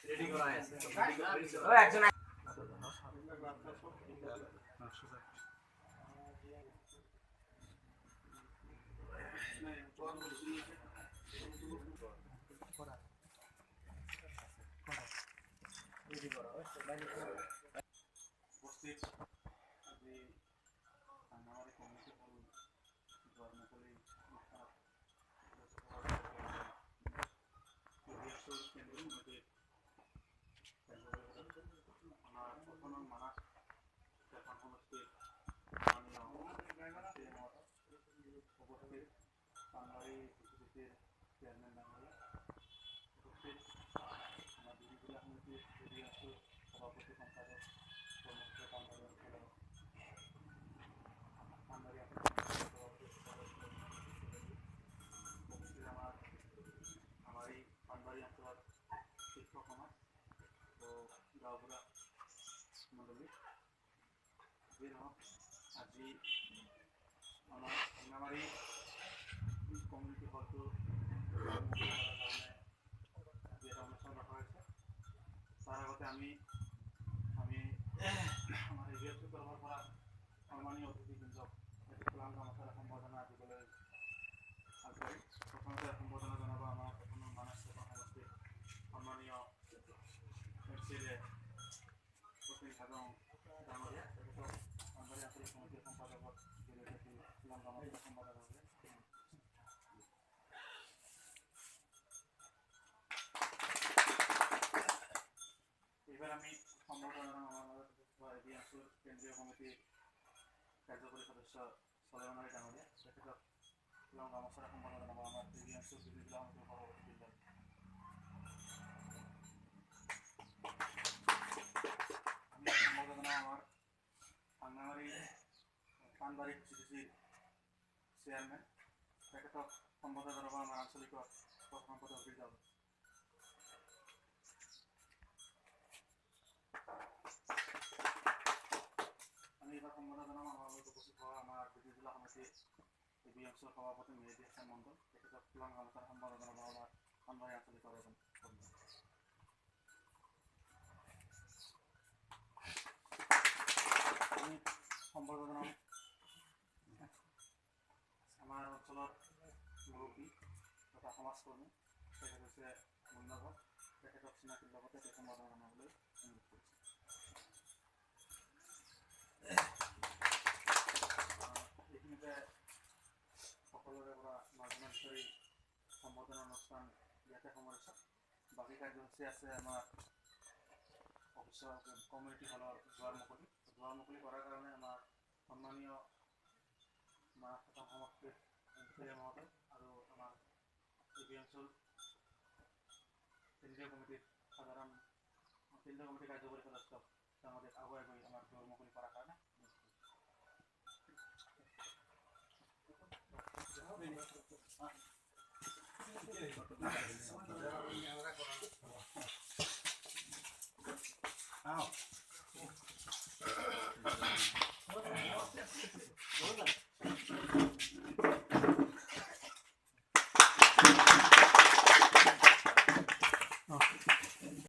Ready করা আছে ও একজন রেডি করা উপস্থিত যে আমাদের কমিটি হল ধর্মপল্লী কেন্দ্রের মধ্যে আমার প্রথম মানাস এখন সমষ্টির মাননীয় উপস্থিত পানবাড়ি বিশ্ববিদ্যালয়ের চেয়ারম্যান ডাঙ্গারি উপস্থিত আমার দুই জেলা সমিতির সভাপতি সম্পাদক কর্মসূচি পানবাড়ি অঞ্চলের পানবাড়ি উপস্থিত আমার এই পানবাড়ি অঞ্চলের শিক্ষক সমাজ ও গাঁওবুঢ়া মণ্ডলী যি নহওক আজি আমাৰ অংগনবাড়ী কমিউনিটি হলটো কাৰণে যি এটা অনুষ্ঠান ৰখা হৈছে তাৰ আগতে আমি আমাৰ এভিএছচি তৰফৰ পৰা সন্মানীয় অতিথিবৃন্দক ফুলাম গামোচাৰে সম্বৰ্ধনা দিবলৈ আগবাঢ়ি প্ৰথমতে সম্বৰ্ধনা জনাব আমাৰ প্ৰথম মানস সমষ্টিৰ সন্মানীয় এমচিএলএ প্ৰতীক হাজং ডাঙৰীয়া তেখেতক পানবাড়ি আঞ্চলিক সমিতিৰ সম্পাদকৰ জৰিয়তে ফুলাম গামোচাৰে সম্বৰ্ধনা দিলে। এইবাৰ আমি সম্বৰ্ধনা আমাৰ এভিএছচিৰ কেন্দ্ৰীয় কমিটিৰ কাৰ্যকৰী সদস্য চলমানী ডাঙৰীয়া তেখেতক ফুলাম গামোচাৰে সম্বৰ্ধনা জনাব আমাৰ এভিএছচিৰ জিলা সমিতিৰ সভাপতি বিল্লাল। আমি সম্বৰ্ধনা আমাৰ অংগনবাড়ী পানবাড়ি সিডিসিৰ চেয়াৰম্যান তেখেতক সম্বোধন জনাব আমাৰ আঞ্চলিক সম্পাদক বিল্লাল। আমি এবাৰ সম্বোধন জনাব আমাৰ উপস্থিত হোৱা আমাৰ দুই জিলা সমিতিৰ এভিএছচিৰ সভাপতি মেহেদী হাছান মণ্ডল তেখেতক ফুলাম গামোচাৰে সম্বোধন জনাব আমাৰ পানবাড়ি আঞ্চলিকৰ এজন কৰ্মী। আমি সম্বৰ্ধনা জনাম আমাৰ অঞ্চলৰ মুৰব্বী তথা সমাজকৰ্মী তেখেত হৈছে মুন্নভট তেখেতক চিনাকিৰ লগতে তেওঁ সম্বৰ্ধনা জনাবলৈ অনুৰোধ কৰিছে। এইখিনিতে সকলোৰে পৰা মাৰ্জনা বিচাৰি সম্বৰ্ধনা অনুষ্ঠান ইয়াতে সামৰিছে। বাকী কাৰ্যসূচী আছে আমাৰ অফিচৰ কমিউনিটি হলৰ দুৱাৰ মুকলি কৰাৰ কাৰণে আমাৰ সন্মানীয় মানস সমষ্টিৰ এমচিএলএ মহোদয় আৰু আমাৰ এভিএছচিৰ কেন্দ্ৰীয় কমিটিৰ কাৰ্যকৰী সদস্য তেওঁলোকে আগুৱাই গৈ আমাৰ দুৱাৰ মুকলি কৰাৰ কাৰণে